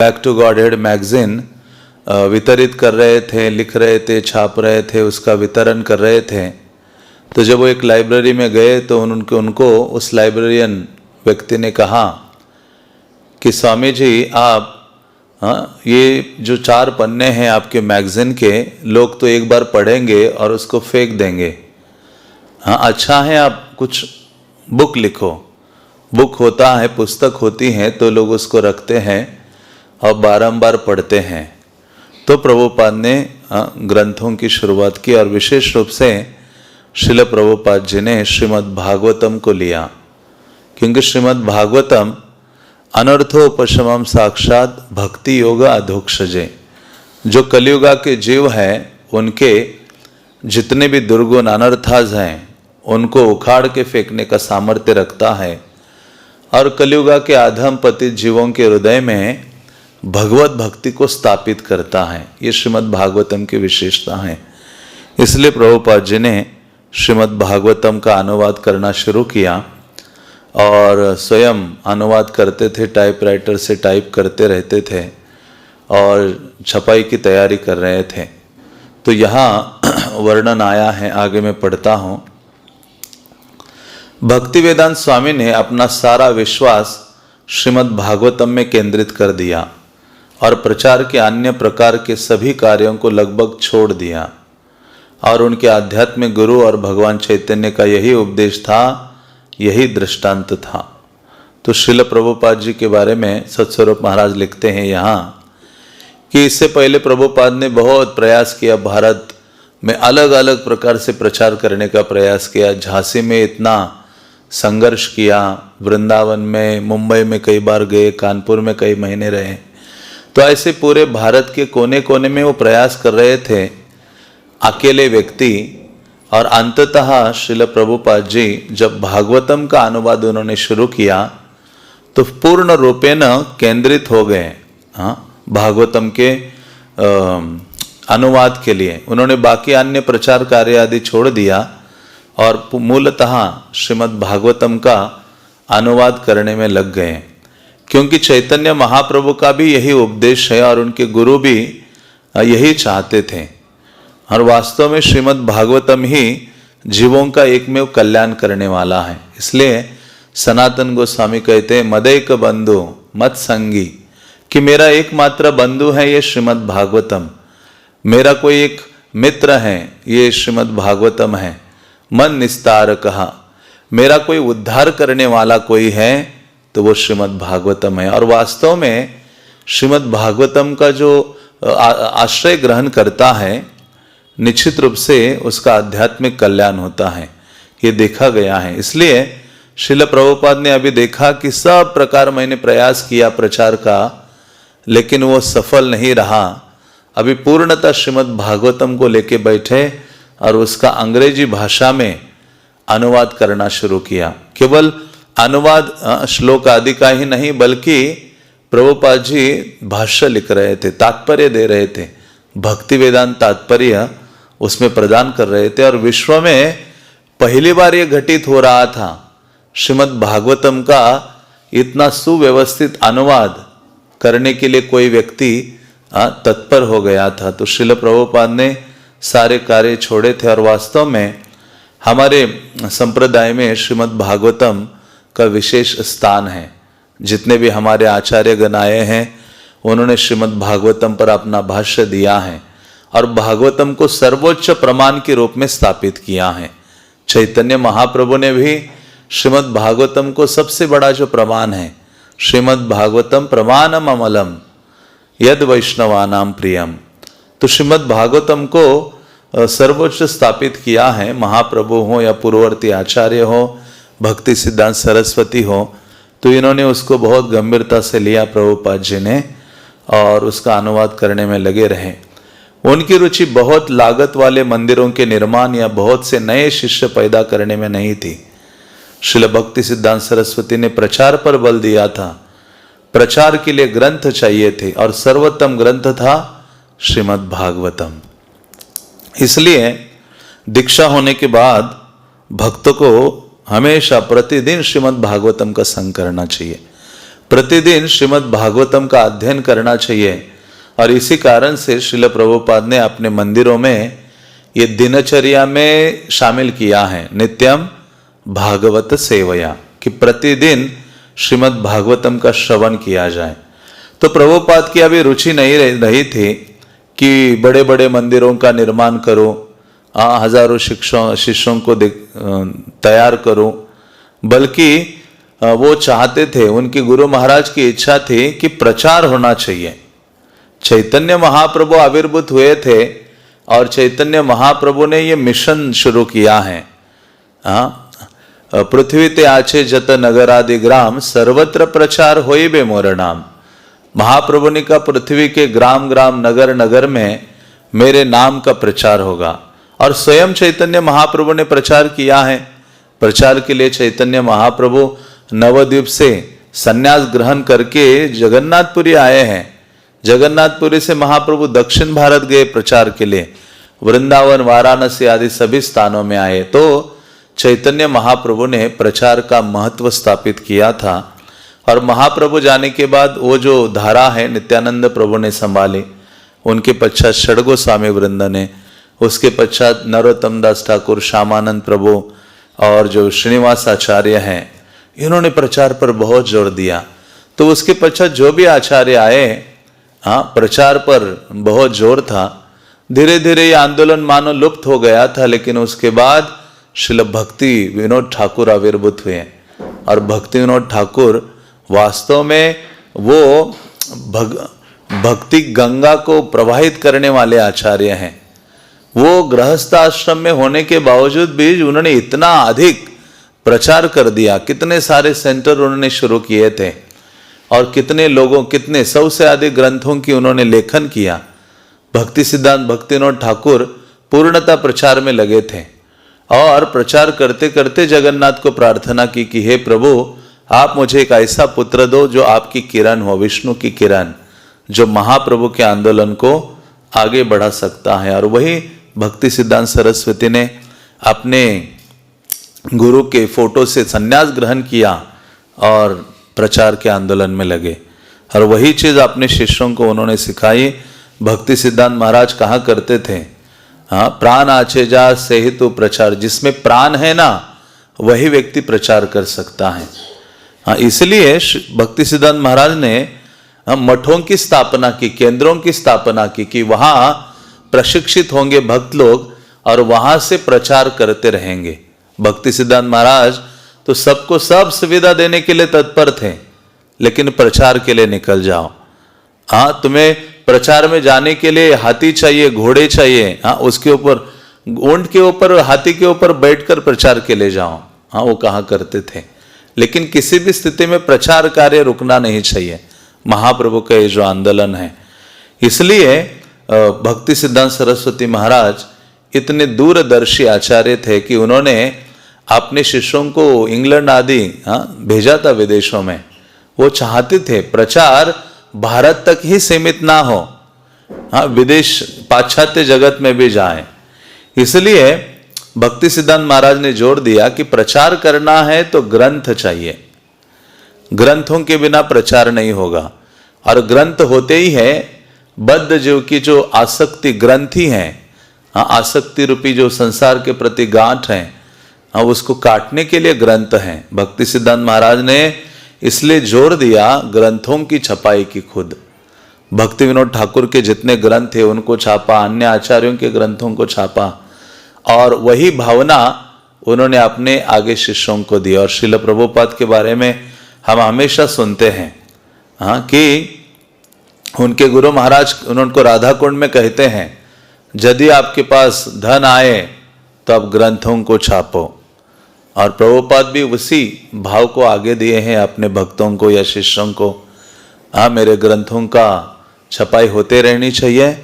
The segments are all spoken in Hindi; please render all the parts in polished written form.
बैक टू गॉडहेड मैगजीन वितरित कर रहे थे, लिख रहे थे, छाप रहे थे, उसका वितरण कर रहे थे। तो जब वो एक लाइब्रेरी में गए तो उनको उस लाइब्रेरियन व्यक्ति ने कहा कि स्वामी जी आप ये जो 4 पन्ने हैं आपके मैगजीन के, लोग तो एक बार पढ़ेंगे और उसको फेंक देंगे। अच्छा है आप कुछ बुक लिखो। बुक होता है, पुस्तक होती है तो लोग उसको रखते हैं और बारंबार पढ़ते हैं। तो प्रभुपाद ने ग्रंथों की शुरुआत की और विशेष रूप से श्रील प्रभुपाद जी ने श्रीमद् भागवतम को लिया, क्योंकि श्रीमद् भागवतम अनर्थोपशमम साक्षात भक्ति योग अधोक्षजे। जो कलियुगा के जीव हैं उनके जितने भी दुर्गुण अनर्थाज हैं उनको उखाड़ के फेंकने का सामर्थ्य रखता है और कलियुगा के अधम पतित जीवों के हृदय में भगवत भक्ति को स्थापित करता है। ये श्रीमद् भागवतम की विशेषता है। इसलिए प्रभुपाद जी ने श्रीमद् भागवतम का अनुवाद करना शुरू किया और स्वयं अनुवाद करते थे, टाइपराइटर से टाइप करते रहते थे और छपाई की तैयारी कर रहे थे। तो यहाँ वर्णन आया है, आगे मैं पढ़ता हूँ। भक्ति वेदांत स्वामी ने अपना सारा विश्वास श्रीमद् भागवतम में केंद्रित कर दिया और प्रचार के अन्य प्रकार के सभी कार्यों को लगभग छोड़ दिया और उनके आध्यात्मिक गुरु और भगवान चैतन्य का यही उपदेश था, यही दृष्टांत था। तो श्रील प्रभुपाद जी के बारे में सत्स्वरूप महाराज लिखते हैं यहाँ कि इससे पहले प्रभुपाद ने बहुत प्रयास किया, भारत में अलग अलग प्रकार से प्रचार करने का प्रयास किया। झांसी में इतना संघर्ष किया, वृंदावन में, मुंबई में कई बार गए, कानपुर में कई महीने रहे। तो ऐसे पूरे भारत के कोने कोने में वो प्रयास कर रहे थे अकेले व्यक्ति। और अंततः श्रील प्रभुपाद जी जब भागवतम का अनुवाद उन्होंने शुरू किया तो पूर्ण रूपेण केंद्रित हो गए भागवतम के अनुवाद के लिए। उन्होंने बाकी अन्य प्रचार कार्य आदि छोड़ दिया और मूलतः श्रीमद् भागवतम का अनुवाद करने में लग गए, क्योंकि चैतन्य महाप्रभु का भी यही उपदेश है और उनके गुरु भी यही चाहते थे। और वास्तव में श्रीमद् भागवतम ही जीवों का एकमेव कल्याण करने वाला है। इसलिए सनातन गोस्वामी कहते हैं मदैक बंधु मत संगी, कि मेरा एकमात्र बंधु है ये श्रीमद् भागवतम, मेरा कोई एक मित्र है ये श्रीमद् भागवतम है। मन निस्तार कहा, मेरा कोई उद्धार करने वाला कोई है तो वो श्रीमद् भागवतम है। और वास्तव में श्रीमद् भागवतम का जो आश्रय ग्रहण करता है निश्चित रूप से उसका आध्यात्मिक कल्याण होता है, ये देखा गया है। इसलिए श्रील प्रभुपाद ने अभी देखा कि सब प्रकार मैंने प्रयास किया प्रचार का, लेकिन वो सफल नहीं रहा। अभी पूर्णतः श्रीमद् भागवतम को लेके बैठे और उसका अंग्रेजी भाषा में अनुवाद करना शुरू किया। केवल अनुवाद श्लोक आदि का ही नहीं, बल्कि प्रभुपाद जी भाष्य लिख रहे थे, तात्पर्य दे रहे थे, भक्ति वेदांत तात्पर्य उसमें प्रदान कर रहे थे। और विश्व में पहली बार ये घटित हो रहा था, श्रीमद् भागवतम का इतना सुव्यवस्थित अनुवाद करने के लिए कोई व्यक्ति तत्पर हो गया था। तो श्रील प्रभुपाद ने सारे कार्य छोड़े थे और वास्तव में हमारे संप्रदाय में श्रीमद् भागवतम का विशेष स्थान है। जितने भी हमारे आचार्यगण आए हैं उन्होंने श्रीमद् भागवतम पर अपना भाष्य दिया है और भागवतम को सर्वोच्च प्रमाण के रूप में स्थापित किया है। चैतन्य महाप्रभु ने भी श्रीमद् भागवतम को सबसे बड़ा जो प्रमाण है, श्रीमद् भागवतम प्रमाणम अमलम यद वैष्णवानाम प्रियम, तो श्रीमद् भागवतम को सर्वोच्च स्थापित किया है। महाप्रभु हो या पूर्ववर्ती आचार्य हो, भक्ति सिद्धांत सरस्वती हो, तो इन्होंने उसको बहुत गंभीरता से लिया प्रभुपाद जी ने और उसका अनुवाद करने में लगे रहे। उनकी रुचि बहुत लागत वाले मंदिरों के निर्माण या बहुत से नए शिष्य पैदा करने में नहीं थी। श्रील भक्ति सिद्धांत सरस्वती ने प्रचार पर बल दिया था। प्रचार के लिए ग्रंथ चाहिए थे और सर्वोत्तम ग्रंथ था श्रीमद् भागवतम। इसलिए दीक्षा होने के बाद भक्त को हमेशा प्रतिदिन श्रीमद् भागवतम का संग करना चाहिए। प्रतिदिन श्रीमद् भागवतम का अध्ययन करना चाहिए। और इसी कारण से श्रील प्रभुपाद ने अपने मंदिरों में ये दिनचर्या में शामिल किया है, नित्यम भागवत सेवया, कि प्रतिदिन श्रीमद् भागवतम का श्रवण किया जाए। तो प्रभुपाद की अभी रुचि नहीं रही थी कि बड़े बड़े मंदिरों का निर्माण करो, हजारों शिष्यों को तैयार करो, बल्कि वो चाहते थे, उनके गुरु महाराज की इच्छा थी कि प्रचार होना चाहिए। चैतन्य महाप्रभु आविर्भूत हुए थे और चैतन्य महाप्रभु ने ये मिशन शुरू किया है, पृथ्वी ते आचे जत नगरादि ग्राम सर्वत्र प्रचार होइबे मोर नाम। महाप्रभु ने कहा पृथ्वी के ग्राम ग्राम नगर नगर में मेरे नाम का प्रचार होगा। और स्वयं चैतन्य महाप्रभु ने प्रचार किया है। प्रचार के लिए चैतन्य महाप्रभु नवद्वीप से संन्यास ग्रहण करके जगन्नाथपुरी आए हैं। जगन्नाथपुरी से महाप्रभु दक्षिण भारत गए प्रचार के लिए, वृंदावन, वाराणसी आदि सभी स्थानों में आए। तो चैतन्य महाप्रभु ने प्रचार का महत्व स्थापित किया था। और महाप्रभु जाने के बाद वो जो धारा है नित्यानंद प्रभु ने संभाली, उनके पश्चात षड्गो स्वामी वृंद ने, उसके पश्चात नरोत्तम दास ठाकुर, श्यामानंद प्रभु और जो श्रीनिवास आचार्य हैं, इन्होंने प्रचार पर बहुत जोर दिया। तो उसके पश्चात जो भी आचार्य आए, प्रचार पर बहुत जोर था। धीरे धीरे ये आंदोलन मानो लुप्त हो गया था, लेकिन उसके बाद श्रील भक्ति विनोद ठाकुर आविर्भूत हुए। और भक्ति विनोद ठाकुर वास्तव में वो भक्ति गंगा को प्रवाहित करने वाले आचार्य हैं। वो गृहस्थ आश्रम में होने के बावजूद भी उन्होंने इतना अधिक प्रचार कर दिया, कितने सारे सेंटर उन्होंने शुरू किए थे और कितने लोगों, कितने 100 से अधिक ग्रंथों की उन्होंने लेखन किया। भक्ति सिद्धांत भक्तिविनोद ठाकुर पूर्णतः प्रचार में लगे थे और प्रचार करते करते जगन्नाथ को प्रार्थना की कि हे प्रभु, आप मुझे एक ऐसा पुत्र दो जो आपकी किरण हो, विष्णु की किरण, जो महाप्रभु के आंदोलन को आगे बढ़ा सकता है। और वही भक्ति सिद्धांत सरस्वती ने अपने गुरु के फोटो से संन्यास ग्रहण किया और प्रचार के आंदोलन में लगे। और वही चीज अपने शिष्यों को उन्होंने सिखाई। भक्ति सिद्धांत महाराज कहा करते थे, प्राण आचे जा से ही तो प्रचार, जिसमें प्राण है ना वही व्यक्ति प्रचार कर सकता है। इसलिए भक्ति सिद्धांत महाराज ने मठों की स्थापना की, केंद्रों की स्थापना की कि वहां प्रशिक्षित होंगे भक्त लोग और वहां से प्रचार करते रहेंगे। भक्ति सिद्धांत महाराज तो सबको सब सुविधा देने के लिए तत्पर थे, लेकिन प्रचार के लिए निकल जाओ। तुम्हें प्रचार में जाने के लिए हाथी चाहिए, घोड़े चाहिए, उसके ऊपर, ऊंट के ऊपर, हाथी के ऊपर बैठकर प्रचार के लिए जाओ, वो कहा करते थे। लेकिन किसी भी स्थिति में प्रचार कार्य रुकना नहीं चाहिए, महाप्रभु का ये जो आंदोलन है। इसलिए भक्ति सिद्धांत सरस्वती महाराज इतने दूरदर्शी आचार्य थे कि उन्होंने अपने शिष्यों को इंग्लैंड आदि भेजा था विदेशों में। वो चाहते थे प्रचार भारत तक ही सीमित ना हो, विदेश पाश्चात्य जगत में भी जाए। इसलिए भक्ति सिद्धांत महाराज ने जोर दिया कि प्रचार करना है तो ग्रंथ चाहिए, ग्रंथों के बिना प्रचार नहीं होगा। और ग्रंथ होते ही है बद्ध जीव की जो आसक्ति ग्रंथि है, आसक्ति रूपी जो संसार के प्रति गांठ है, उसको काटने के लिए ग्रंथ हैं। भक्ति सिद्धांत महाराज ने इसलिए जोर दिया ग्रंथों की छपाई की। खुद भक्ति विनोद ठाकुर के जितने ग्रंथ थे उनको छापा, अन्य आचार्यों के ग्रंथों को छापा, और वही भावना उन्होंने अपने आगे शिष्यों को दी। और श्रील प्रभुपाद के बारे में हम हमेशा सुनते हैं कि उनके गुरु महाराज उनको राधा कुंड में कहते हैं, यदि आपके पास धन आए तो आप ग्रंथों को छापो। और प्रभुपाद भी उसी भाव को आगे दिए हैं अपने भक्तों को या शिष्यों को। मेरे ग्रंथों का छपाई होते रहनी चाहिए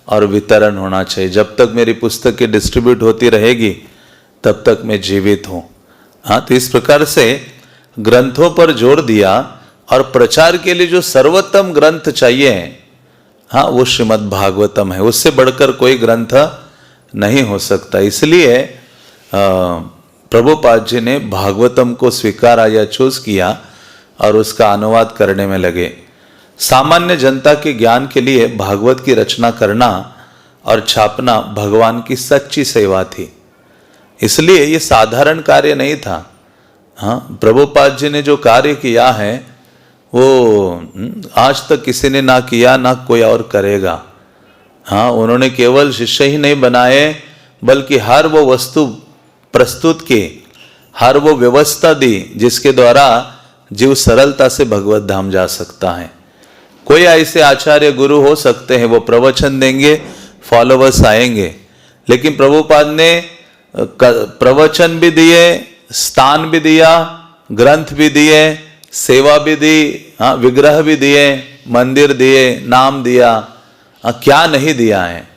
और वितरण होना चाहिए। जब तक मेरी पुस्तकें डिस्ट्रीब्यूट होती रहेगी तब तक मैं जीवित हूँ। तो इस प्रकार से ग्रंथों पर जोर दिया। और प्रचार के लिए जो सर्वोत्तम ग्रंथ चाहिए, वो श्रीमद् भागवतम है, उससे बढ़कर कोई ग्रंथ नहीं हो सकता। इसलिए प्रभुपाद जी ने भागवतम को स्वीकारा या चूज किया और उसका अनुवाद करने में लगे। सामान्य जनता के ज्ञान के लिए भागवत की रचना करना और छापना भगवान की सच्ची सेवा थी, इसलिए ये साधारण कार्य नहीं था। हाँ, प्रभुपाद जी ने जो कार्य किया है वो आज तक किसी ने ना किया, ना कोई और करेगा। हाँ, उन्होंने केवल शिष्य ही नहीं बनाए, बल्कि हर वो वस्तु प्रस्तुत की, हर वो व्यवस्था दी जिसके द्वारा जीव सरलता से भगवत धाम जा सकता है। कोई ऐसे आचार्य गुरु हो सकते हैं, वो प्रवचन देंगे, फॉलोवर्स आएंगे, लेकिन प्रभुपाद ने प्रवचन भी दिए, स्थान भी दिया, ग्रंथ भी दिए, सेवा भी दी, हाँ, विग्रह भी दिए, मंदिर दिए, नाम दिया, क्या नहीं दिया है।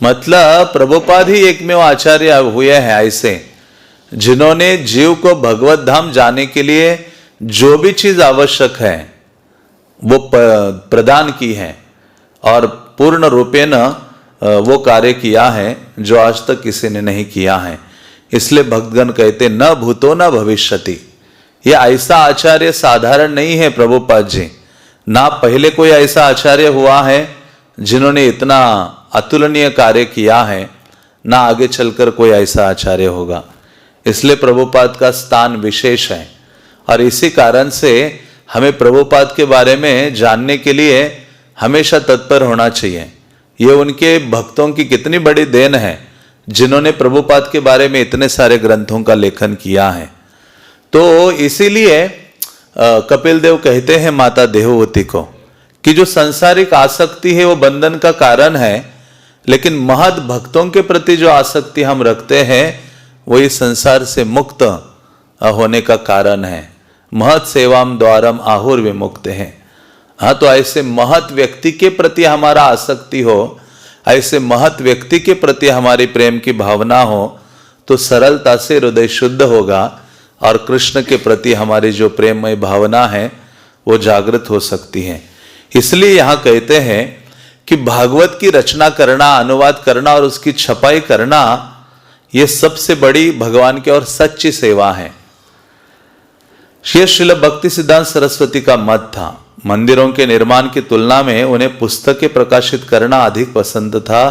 मतलब प्रभुपाद ही एकमेव आचार्य हुए हैं ऐसे जिन्होंने जीव को भगवत धाम जाने के लिए जो भी चीज आवश्यक है वो प्रदान की है और पूर्ण रूपेण वो कार्य किया है जो आज तक किसी ने नहीं किया है। इसलिए भक्तगण कहते न भूतो न भविष्यति। ये ऐसा आचार्य साधारण नहीं है प्रभुपाद जी, ना पहले कोई ऐसा आचार्य हुआ है जिन्होंने इतना अतुलनीय कार्य किया है, ना आगे चलकर कोई ऐसा आचार्य होगा। इसलिए प्रभुपाद का स्थान विशेष है और इसी कारण से हमें प्रभुपाद के बारे में जानने के लिए हमेशा तत्पर होना चाहिए। ये उनके भक्तों की कितनी बड़ी देन है जिन्होंने प्रभुपाद के बारे में इतने सारे ग्रंथों का लेखन किया है। तो इसीलिए कपिल देव कहते हैं माता देवहूति को कि जो सांसारिक आसक्ति है वो बंधन का कारण है, लेकिन महद भक्तों के प्रति जो आसक्ति हम रखते हैं वो इस संसार से मुक्त होने का कारण है। महत सेवाम द्वारम आहुर विमुक्त है। हाँ, तो ऐसे महत व्यक्ति के प्रति हमारा आसक्ति हो, ऐसे महत व्यक्ति के प्रति हमारी प्रेम की भावना हो तो सरलता से हृदय शुद्ध होगा और कृष्ण के प्रति हमारी जो प्रेममय भावना है वो जागृत हो सकती है। इसलिए यहाँ कहते हैं कि भागवत की रचना करना, अनुवाद करना और उसकी छपाई करना ये सबसे बड़ी भगवान की और सच्ची सेवा है। श्रील भक्ति सिद्धांत सरस्वती का मत था, मंदिरों के निर्माण की तुलना में उन्हें पुस्तकें प्रकाशित करना अधिक पसंद था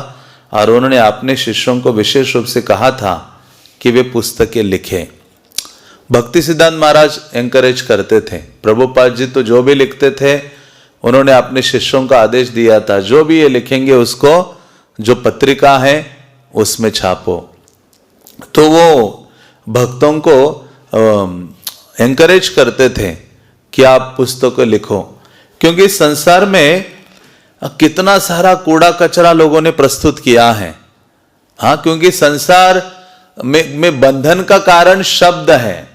और उन्होंने अपने शिष्यों को विशेष रूप से कहा था कि वे पुस्तकें लिखें। भक्ति सिद्धांत महाराज एंकरेज करते थे। प्रभुपाद जी तो जो भी लिखते थे उन्होंने अपने शिष्यों का आदेश दिया था, जो भी ये लिखेंगे उसको जो पत्रिका है उसमें छापो। तो वो भक्तों को एंकरेज करते थे कि आप पुस्तकें लिखो, क्योंकि संसार में कितना सारा कूड़ा कचरा लोगों ने प्रस्तुत किया है। हाँ, क्योंकि संसार में बंधन का कारण शब्द है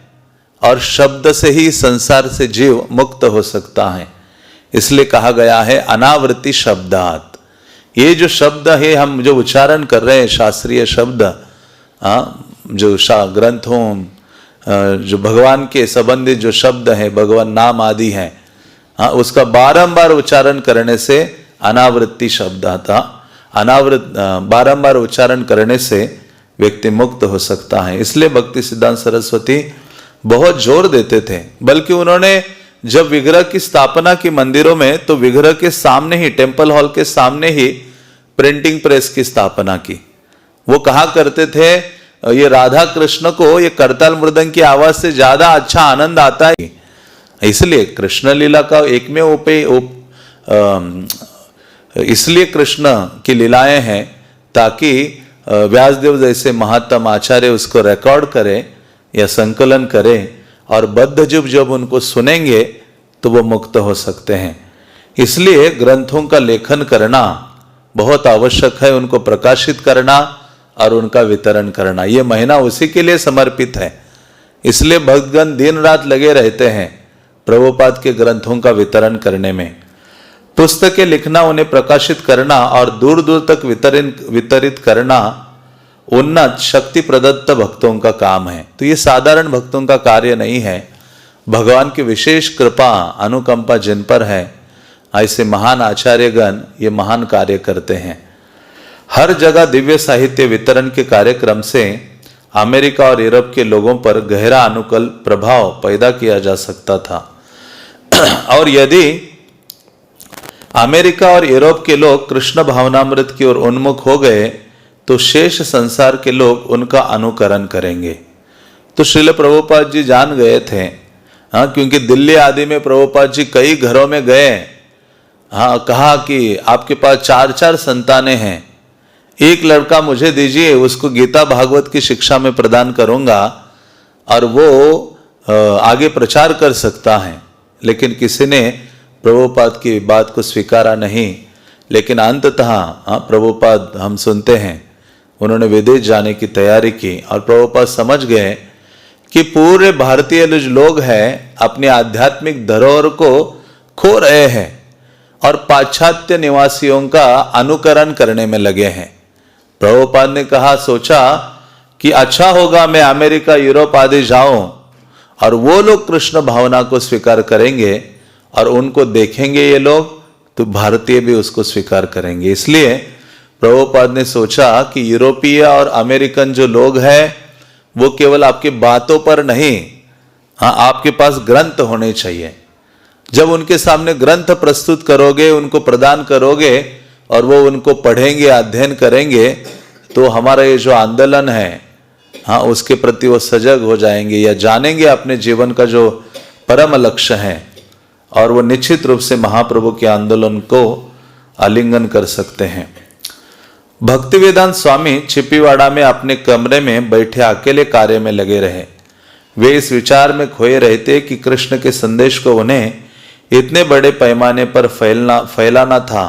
और शब्द से ही संसार से जीव मुक्त हो सकता है। इसलिए कहा गया है अनावृत्ति शब्दात। ये जो शब्द है हम जो उच्चारण कर रहे हैं शास्त्रीय शब्द, जो ग्रंथों जो भगवान के संबंधित जो शब्द हैं, भगवान नाम आदि हैं, उसका बारंबार उच्चारण करने से अनावृत्ति शब्द आता। बारंबार उच्चारण करने से व्यक्ति मुक्त हो सकता है। इसलिए भक्ति सिद्धांत सरस्वती बहुत जोर देते थे। बल्कि उन्होंने जब विग्रह की स्थापना की मंदिरों में, तो विग्रह के सामने ही, टेम्पल हॉल के सामने ही प्रिंटिंग प्रेस की स्थापना की। वो कहा करते थे ये राधा कृष्ण को ये करताल मृदंग की आवाज से ज्यादा अच्छा आनंद आता है। इसलिए कृष्ण लीला का एक में इसलिए कृष्ण की लीलाएं हैं ताकि व्यासदेव जैसे महात्म आचार्य उसको रिकॉर्ड करे या संकलन करे और बद्धजीव जब उनको सुनेंगे तो वो मुक्त हो सकते हैं। इसलिए ग्रंथों का लेखन करना बहुत आवश्यक है, उनको प्रकाशित करना और उनका वितरण करना। ये महीना उसी के लिए समर्पित है। इसलिए भक्तगण दिन रात लगे रहते हैं प्रभुपाद के ग्रंथों का वितरण करने में। पुस्तकें लिखना, उन्हें प्रकाशित करना और दूर दूर तक वितरित करना उन्नत शक्ति प्रदत्त भक्तों का काम है। तो ये साधारण भक्तों का कार्य नहीं है। भगवान की विशेष कृपा अनुकंपा जिन पर है, ऐसे महान आचार्यगण ये महान कार्य करते हैं। हर जगह दिव्य साहित्य वितरण के कार्यक्रम से अमेरिका और यूरोप के लोगों पर गहरा अनुकूल प्रभाव पैदा किया जा सकता था। और यदि अमेरिका और यूरोप के लोग कृष्ण भावनामृत की ओर उन्मुख हो गए तो शेष संसार के लोग उनका अनुकरण करेंगे। तो श्रील प्रभुपाद जी जान गए थे, हाँ, क्योंकि दिल्ली आदि में प्रभुपाद जी कई घरों में गए, हाँ, कहा कि आपके पास 4-4 संतानें हैं, एक लड़का मुझे दीजिए, उसको गीता भागवत की शिक्षा में प्रदान करूंगा और वो आगे प्रचार कर सकता है। लेकिन किसी ने प्रभुपाद की बात को स्वीकारा नहीं। लेकिन अंततः प्रभुपाद, हम सुनते हैं, उन्होंने विदेश जाने की तैयारी की और प्रभुपाद समझ गए कि पूरे भारतीय जो लोग हैं अपनी आध्यात्मिक धरोहर को खो रहे हैं और पाश्चात्य निवासियों का अनुकरण करने में लगे हैं। प्रभुपाद ने कहा, सोचा कि अच्छा होगा मैं अमेरिका यूरोप आदि जाऊं और वो लोग कृष्ण भावना को स्वीकार करेंगे और उनको देखेंगे ये लोग, तो भारतीय भी उसको स्वीकार करेंगे। इसलिए प्रभुपाद ने सोचा कि यूरोपीय और अमेरिकन जो लोग हैं वो केवल आपकी बातों पर नहीं, हाँ, आपके पास ग्रंथ होने चाहिए। जब उनके सामने ग्रंथ प्रस्तुत करोगे, उनको प्रदान करोगे और वो उनको पढ़ेंगे, अध्ययन करेंगे, तो हमारा ये जो आंदोलन है, हाँ, उसके प्रति वो सजग हो जाएंगे या जानेंगे अपने जीवन का जो परम लक्ष्य है और वो निश्चित रूप से महाप्रभु के आंदोलन को आलिंगन कर सकते हैं। भक्तिवेदांत स्वामी छिपीवाड़ा में अपने कमरे में बैठे अकेले कार्य में लगे रहे। वे इस विचार में खोए रहते कि कृष्ण के संदेश को उन्हें इतने बड़े पैमाने पर फैलाना था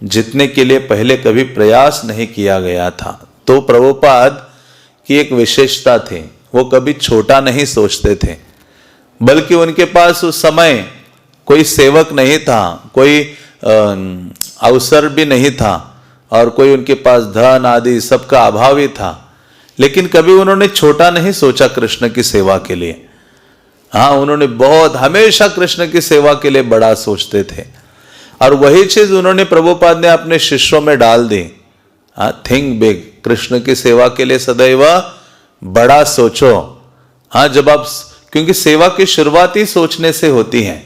जितने के लिए पहले कभी प्रयास नहीं किया गया था। तो प्रभुपाद की एक विशेषता थी, वो कभी छोटा नहीं सोचते थे, बल्कि उनके पास उस समय कोई सेवक नहीं था, कोई अवसर भी नहीं था और कोई उनके पास धन आदि सबका अभाव ही था, लेकिन कभी उन्होंने छोटा नहीं सोचा कृष्ण की सेवा के लिए। हाँ, उन्होंने बहुत हमेशा कृष्ण की सेवा के लिए बड़ा सोचते थे और वही चीज उन्होंने प्रभुपाद ने अपने शिष्यों में डाल दी। थिंक बिग, कृष्ण की सेवा के लिए सदैव बड़ा सोचो। हाँ, जब आप, क्योंकि सेवा की शुरुआत ही सोचने से होती है।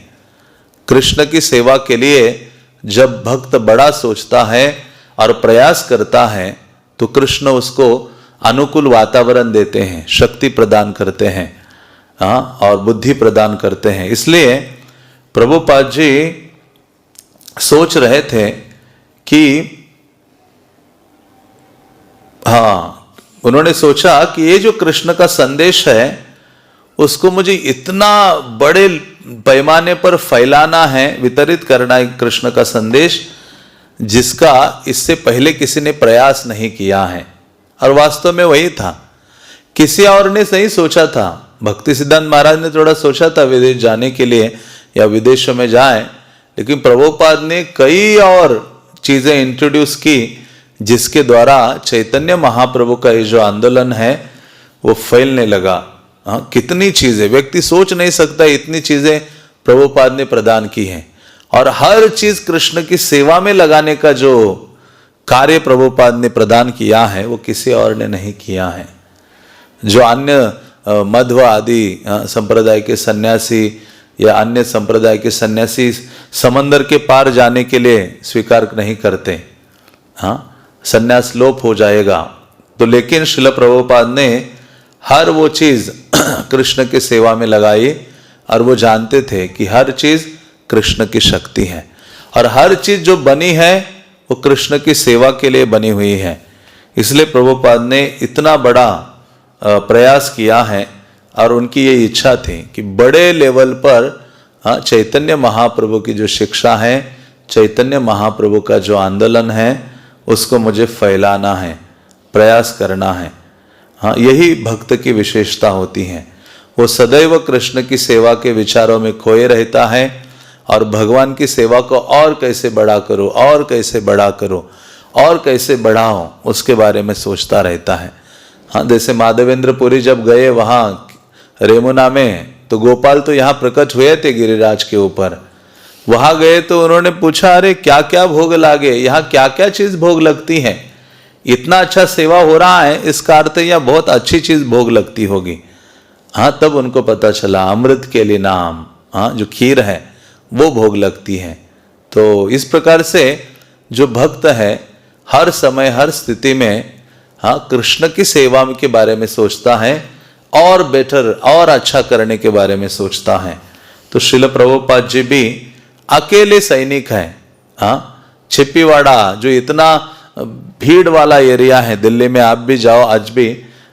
कृष्ण की सेवा के लिए जब भक्त बड़ा सोचता है और प्रयास करता है तो कृष्ण उसको अनुकूल वातावरण देते हैं, शक्ति प्रदान करते हैं, हाँ, और बुद्धि प्रदान करते हैं। इसलिए प्रभुपाद जी सोच रहे थे कि हाँ, उन्होंने सोचा कि ये जो कृष्ण का संदेश है उसको मुझे इतना बड़े पैमाने पर फैलाना है, वितरित करना है कृष्ण का संदेश, जिसका इससे पहले किसी ने प्रयास नहीं किया है। और वास्तव में वही था, किसी और ने नहीं सोचा था। भक्ति सिद्धांत महाराज ने थोड़ा सोचा था विदेश जाने के लिए या विदेशों में जाए, लेकिन प्रभुपाद ने कई और चीजें इंट्रोड्यूस की जिसके द्वारा चैतन्य महाप्रभु का ये जो आंदोलन है वो फैलने लगा। हाँ, कितनी चीजें व्यक्ति सोच नहीं सकता, इतनी चीजें प्रभुपाद ने प्रदान की हैं और हर चीज कृष्ण की सेवा में लगाने का जो कार्य प्रभुपाद ने प्रदान किया है वो किसी और ने नहीं किया है। जो अन्य मध्व आदि संप्रदाय के सन्यासी या अन्य संप्रदाय के सन्यासी समंदर के पार जाने के लिए स्वीकार नहीं करते, हाँ, सन्यास लोप हो जाएगा, तो लेकिन श्रील प्रभुपाद ने हर वो चीज कृष्ण की सेवा में लगाई और वो जानते थे कि हर चीज कृष्ण की शक्ति है और हर चीज जो बनी है वो कृष्ण की सेवा के लिए बनी हुई है। इसलिए प्रभुपाद ने इतना बड़ा प्रयास किया है और उनकी ये इच्छा थी कि बड़े लेवल पर चैतन्य महाप्रभु की जो शिक्षा है, चैतन्य महाप्रभु का जो आंदोलन है, उसको मुझे फैलाना है, प्रयास करना है। हाँ, यही भक्त की विशेषता होती है। वो सदैव कृष्ण की सेवा के विचारों में खोए रहता है और भगवान की सेवा को और कैसे बड़ा करो, और कैसे बड़ा करो, और कैसे बढ़ाओ, उसके बारे में सोचता रहता है। हाँ, जैसे माधवेंद्र पुरी जब गए वहाँ रेमुना में, तो गोपाल तो यहाँ प्रकट हुए थे गिरिराज के ऊपर। वहां गए तो उन्होंने पूछा, अरे क्या क्या भोग लागे, यहाँ क्या क्या चीज भोग लगती है, इतना अच्छा सेवा हो रहा है, इसका अर्थ यहाँ बहुत अच्छी चीज भोग लगती होगी। हाँ, तब उनको पता चला अमृत के लिए नाम, हाँ, जो खीर है वो भोग लगती हैं। तो इस प्रकार से जो भक्त है हर समय हर स्थिति में कृष्ण की सेवा के बारे में सोचता है और बेटर और अच्छा करने के बारे में सोचता है। तो श्रील प्रभुपाद जी भी अकेले सैनिक हैं। छिप्पीवाड़ा जो इतना भीड़ वाला एरिया है, दिल्ली में आप भी जाओ, आज भी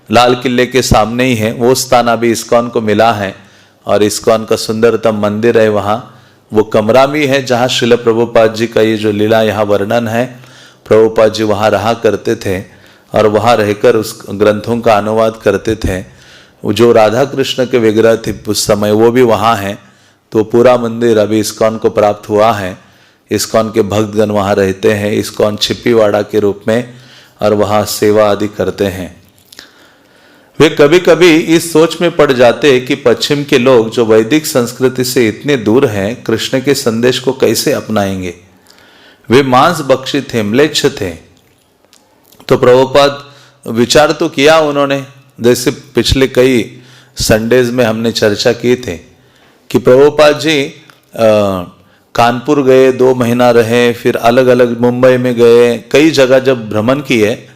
लाल किले के सामने ही है, वो स्थान अभी इस्कॉन को मिला है और इस्कॉन का सुंदरतम मंदिर है वहाँ। वो कमरा भी है जहाँ श्रील प्रभुपाद जी का ये जो लीला यहाँ वर्णन है, प्रभुपाद जी वहाँ रहा करते थे और वहाँ रहकर उस ग्रंथों का अनुवाद करते थे। जो राधा कृष्ण के विग्रह थे उस समय वो भी वहाँ हैं। तो पूरा मंदिर अभी इस्कॉन को प्राप्त हुआ है। इस्कॉन के भक्तगण वहाँ रहते हैं, इस्कॉन छिप्पीवाड़ा के रूप में, और वहाँ सेवा आदि करते हैं। वे कभी कभी इस सोच में पड़ जाते कि पश्चिम के लोग जो वैदिक संस्कृति से इतने दूर हैं, कृष्ण के संदेश को कैसे अपनाएंगे। वे मांस भक्षी थे, म्लेच्छ थे। तो प्रभुपाद विचार तो किया उन्होंने, जैसे पिछले कई संडेज में हमने चर्चा की थी कि प्रभुपाद जी कानपुर गए, 2 महीना रहे, फिर अलग अलग मुंबई में गए, कई जगह जब भ्रमण किए।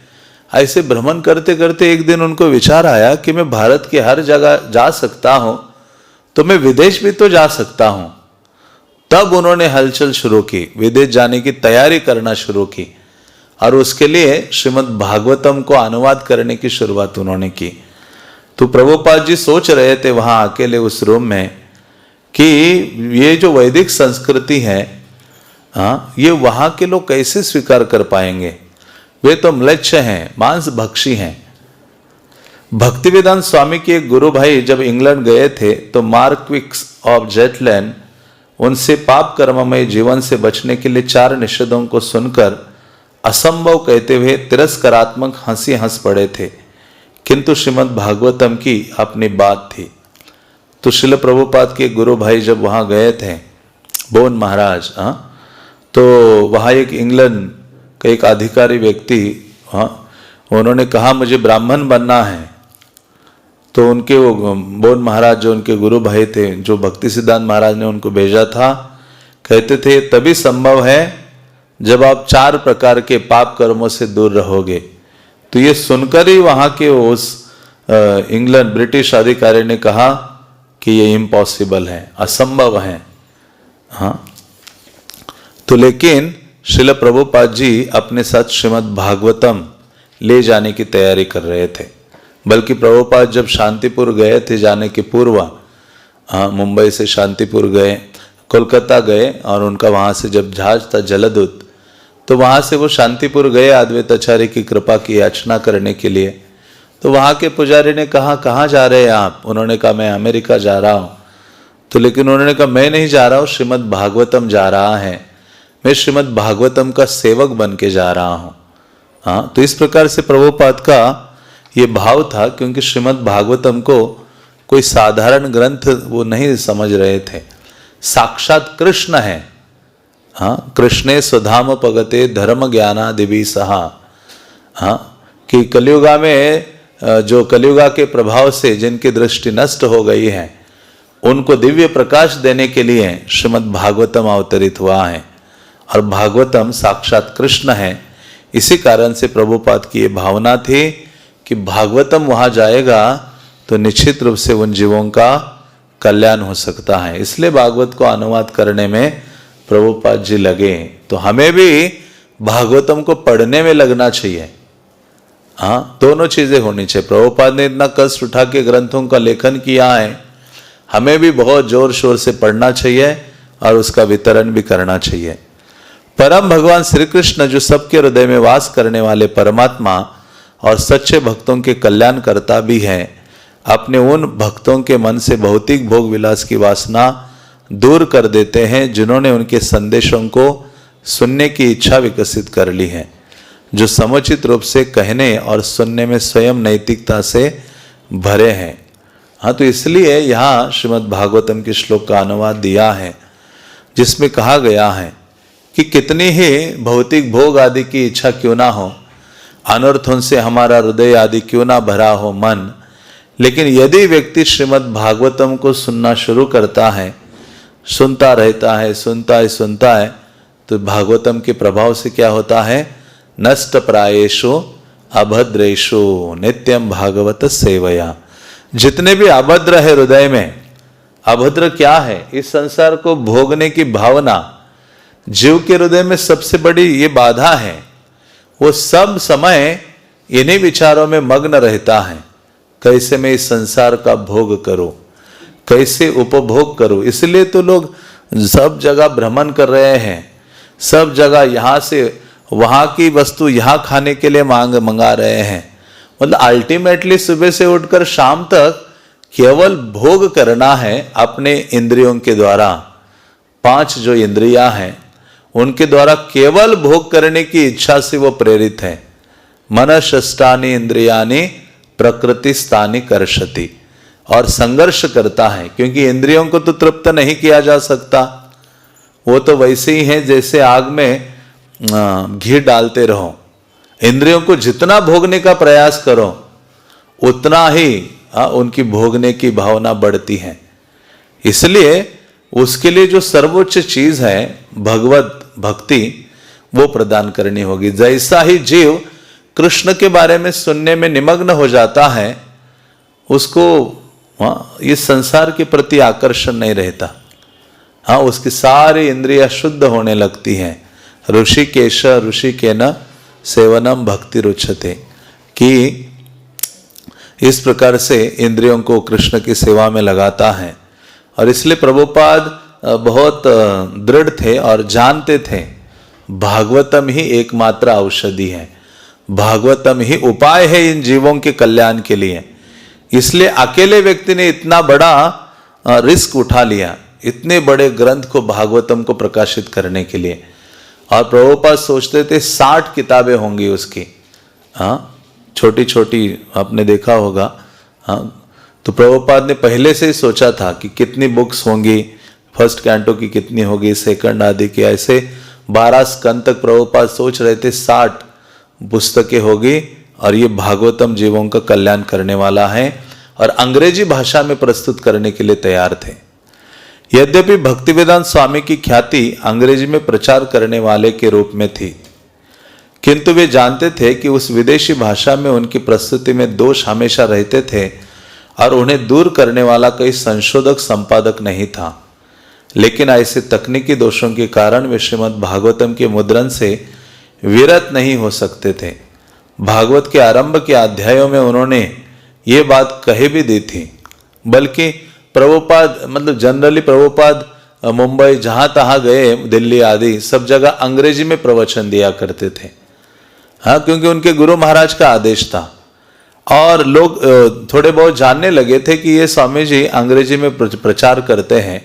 ऐसे भ्रमण करते करते एक दिन उनको विचार आया कि मैं भारत के हर जगह जा सकता हूं, तो मैं विदेश भी तो जा सकता हूं। तब उन्होंने हलचल शुरू की, विदेश जाने की तैयारी करना शुरू की और उसके लिए श्रीमद् भागवतम को अनुवाद करने की शुरुआत उन्होंने की। तो प्रभुपाद जी सोच रहे थे वहां अकेले उस रूम में कि ये जो वैदिक संस्कृति है, ये वहां के लोग कैसे स्वीकार कर पाएंगे। वे तो म्लेच्छ हैं, मांस भक्षी हैं। भक्तिवेदांत स्वामी के एक गुरु भाई जब इंग्लैंड गए थे तो मार्क्विक्स ऑफ जेटलैंड उनसे पाप कर्ममय जीवन से बचने के लिए 4 निषेधों को सुनकर असंभव कहते हुए तिरस्कारात्मक हंसी हंस पड़े थे, किंतु श्रीमद् भागवतम की अपनी बात थी। तो श्रील प्रभुपाद के गुरु भाई जब वहाँ गए थे, बोन महाराज, तो वहाँ एक इंग्लैंड का एक अधिकारी व्यक्ति, उन्होंने कहा मुझे ब्राह्मण बनना है। तो उनके वो बोन महाराज जो उनके गुरु भाई थे, जो भक्ति सिद्धांत महाराज ने उनको भेजा था, कहते थे तभी संभव है जब आप 4 प्रकार के पाप कर्मों से दूर रहोगे। तो ये सुनकर ही वहाँ के उस इंग्लैंड ब्रिटिश अधिकारी ने कहा कि ये इम्पॉसिबल है, असंभव है। तो लेकिन श्रील प्रभुपाद जी अपने साथ श्रीमद् भागवतम ले जाने की तैयारी कर रहे थे। बल्कि प्रभुपाद जब शांतिपुर गए थे जाने के पूर्व, मुंबई से शांतिपुर गए, कोलकाता गए और उनका वहाँ से जब जहाज था जलदूत, तो वहाँ से वो शांतिपुर गए अद्वैताचार्य की कृपा की याचना करने के लिए। तो वहाँ के पुजारी ने कहा कहाँ जा रहे हैं आप। उन्होंने कहा मैं अमेरिका जा रहा हूँ। तो लेकिन उन्होंने कहा मैं नहीं जा रहा हूँ, श्रीमद् भागवतम जा रहा है, मैं श्रीमद् भागवतम का सेवक बन के जा रहा हूँ। तो इस प्रकार से प्रभुपाद का ये भाव था, क्योंकि श्रीमद् भागवतम को कोई साधारण ग्रंथ वो नहीं समझ रहे थे, साक्षात कृष्ण है। कृष्णे स्वधाम पगते धर्म ज्ञानादिभि सहा। कि कलियुगा में जो कलियुगा के प्रभाव से जिनकी दृष्टि नष्ट हो गई है, उनको दिव्य प्रकाश देने के लिए श्रीमद् भागवतम अवतरित हुआ है और भागवतम साक्षात कृष्ण है। इसी कारण से प्रभुपाद की ये भावना थी कि भागवतम वहाँ जाएगा तो निश्चित रूप से उन जीवों का कल्याण हो सकता है। इसलिए भागवत को अनुवाद करने में प्रभुपाद जी लगे। तो हमें भी भागवतम को पढ़ने में लगना चाहिए। दोनों चीजें होनी चाहिए। प्रभुपाद ने इतना कष्ट उठा के ग्रंथों का लेखन किया है, हमें भी बहुत जोर शोर से पढ़ना चाहिए और उसका वितरण भी करना चाहिए। परम भगवान श्री कृष्ण जो सबके हृदय में वास करने वाले परमात्मा और सच्चे भक्तों के कल्याणकर्ता भी हैं, अपने उन भक्तों के मन से भौतिक भोग विलास की वासना दूर कर देते हैं, जिन्होंने उनके संदेशों को सुनने की इच्छा विकसित कर ली है, जो समुचित रूप से कहने और सुनने में स्वयं नैतिकता से भरे हैं। तो इसलिए यहाँ श्रीमद् भागवतम के श्लोक का अनुवाद दिया है, जिसमें कहा गया है कि कितनी ही भौतिक भोग आदि की इच्छा क्यों ना हो, अनर्थों से हमारा हृदय आदि क्यों ना भरा हो मन, लेकिन यदि व्यक्ति श्रीमद् भागवतम को सुनना शुरू करता है, सुनता रहता है, सुनता है, तो भागवतम के प्रभाव से क्या होता है, नष्ट प्रायेषु अभद्रेषु नित्यम भागवत सेवया। जितने भी अभद्र है हृदय में, अभद्र क्या है, इस संसार को भोगने की भावना जीव के हृदय में सबसे बड़ी ये बाधा है। वो सब समय इन्हीं विचारों में मग्न रहता है, कैसे मैं इस संसार का भोग करूं, कैसे उपभोग करूं। इसलिए तो लोग सब जगह भ्रमण कर रहे हैं, सब जगह यहाँ से वहाँ की वस्तु यहाँ खाने के लिए मंगा रहे हैं। मतलब अल्टीमेटली सुबह से उठकर शाम तक केवल भोग करना है अपने इंद्रियों के द्वारा। 5 जो इंद्रियां हैं उनके द्वारा केवल भोग करने की इच्छा से वो प्रेरित है। मनश्ष्टानि इंद्रियानि प्रकृति स्थानि कर्षति, और संघर्ष करता है, क्योंकि इंद्रियों को तो तृप्त नहीं किया जा सकता। वो तो वैसे ही है जैसे आग में घी डालते रहो, इंद्रियों को जितना भोगने का प्रयास करो उतना ही उनकी भोगने की भावना बढ़ती है। इसलिए उसके लिए जो सर्वोच्च चीज है भगवत भक्ति, वो प्रदान करनी होगी। जैसा ही जीव कृष्ण के बारे में सुनने में निमग्न हो जाता है, उसको इस संसार के प्रति आकर्षण नहीं रहता। उसकी सारी इंद्रियां शुद्ध होने लगती हैं। ऋषिकेश ऋषिकेन सेवनम भक्ति रुच्यते, कि इस प्रकार से इंद्रियों को कृष्ण की सेवा में लगाता है। और इसलिए प्रभुपाद बहुत दृढ़ थे और जानते थे भागवतम ही एकमात्र औषधि है, भागवतम ही उपाय है इन जीवों के कल्याण के लिए। इसलिए अकेले व्यक्ति ने इतना बड़ा रिस्क उठा लिया, इतने बड़े ग्रंथ को भागवतम को प्रकाशित करने के लिए। और प्रभुपाद सोचते थे 60 किताबें होंगी उसकी, छोटी छोटी, आपने देखा होगा। तो प्रभुपाद ने पहले से ही सोचा था कि कितनी बुक्स होंगी, फर्स्ट कैंटो की कितनी होगी, सेकंड आदि की, ऐसे 12 स्कंद तक प्रभुपाद सोच रहे थे 60 पुस्तकें होगी और ये भागवतम जीवों का कल्याण करने वाला है, और अंग्रेजी भाषा में प्रस्तुत करने के लिए तैयार थे। यद्यपि भक्तिवेदांत स्वामी की ख्याति अंग्रेजी में प्रचार करने वाले के रूप में थी, किंतु वे जानते थे कि उस विदेशी भाषा में उनकी प्रस्तुति में दोष हमेशा रहते थे और उन्हें दूर करने वाला कोई संशोधक संपादक नहीं था। लेकिन ऐसे तकनीकी दोषों के कारण वे श्रीमद् भागवतम के मुद्रण से विरत नहीं हो सकते थे। भागवत के आरंभ के अध्यायों में उन्होंने ये बात कही भी दी थी। बल्कि प्रभुपाद, मतलब जनरली प्रभुपाद मुंबई जहां तहां गए, दिल्ली आदि सब जगह अंग्रेजी में प्रवचन दिया करते थे। क्योंकि उनके गुरु महाराज का आदेश था, और लोग थोड़े बहुत जानने लगे थे कि ये स्वामी जी अंग्रेजी में प्रचार करते हैं।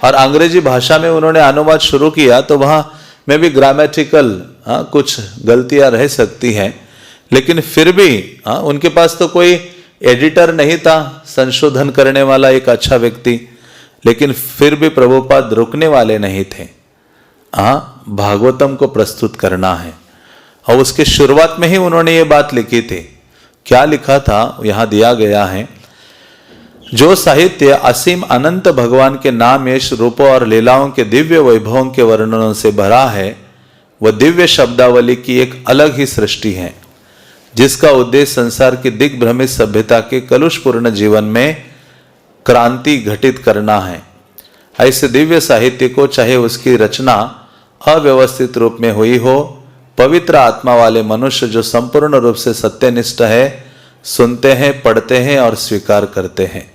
और अंग्रेजी भाषा में उन्होंने अनुवाद शुरू किया, तो वहाँ में भी ग्रामेटिकल कुछ गलतियां रह सकती हैं, लेकिन फिर भी उनके पास तो कोई एडिटर नहीं था, संशोधन करने वाला एक अच्छा व्यक्ति, लेकिन फिर भी प्रभुपाद रुकने वाले नहीं थे। भागवतम को प्रस्तुत करना है। और उसके शुरुआत में ही उन्होंने ये बात लिखी थी। क्या लिखा था, यहां दिया गया है, जो साहित्य असीम अनंत भगवान के नाम, यश, रूपों और लीलाओं के दिव्य वैभवों के वर्णनों से भरा है, वह दिव्य शब्दावली की एक अलग ही सृष्टि है, जिसका उद्देश्य संसार की दिग्भ्रमित सभ्यता के कलुषपूर्ण जीवन में क्रांति घटित करना है। ऐसे दिव्य साहित्य को, चाहे उसकी रचना अव्यवस्थित रूप में हुई हो, पवित्र आत्मा वाले मनुष्य जो संपूर्ण रूप से सत्यनिष्ठ है, सुनते हैं, पढ़ते हैं और स्वीकार करते हैं।